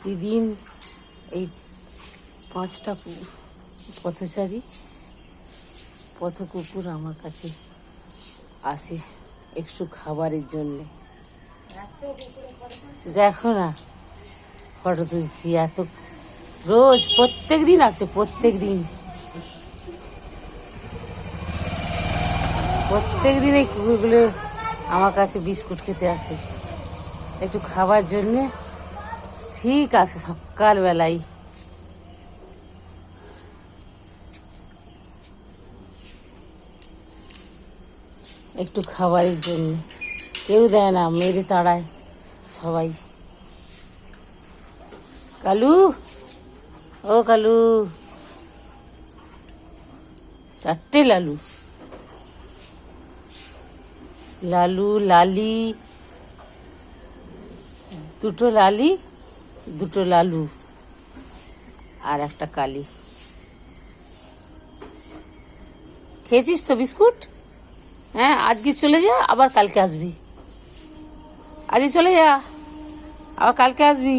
প্রতিদিন এই 5টা পথচারী পথ কুকুর আমার কাছে আসে একটু খাবারের জন্য। দেখো না ফটো তুলছি, এত রোজ প্রত্যেক দিন আসে, প্রত্যেক দিন এই কুকুরগুলো আমার কাছে বিস্কুট খেতে আসে, একটু খাবার জন্যে। ঠিক আছে, সকালবেলায় একটু খাবারের জন্য, কেউ দেয় না, মেরে তাড়ায় সবাই। কালু, ও কালু, 4টে লালু, লালু লালি, 2টো লালি, 2টো লালু আর একটা কালি। খেয়েছিস তো বিস্কুট? হ্যাঁ, আজকে চলে যা, আবার কালকে আসবি। আজকে চলে যা, আবার কালকে আসবি।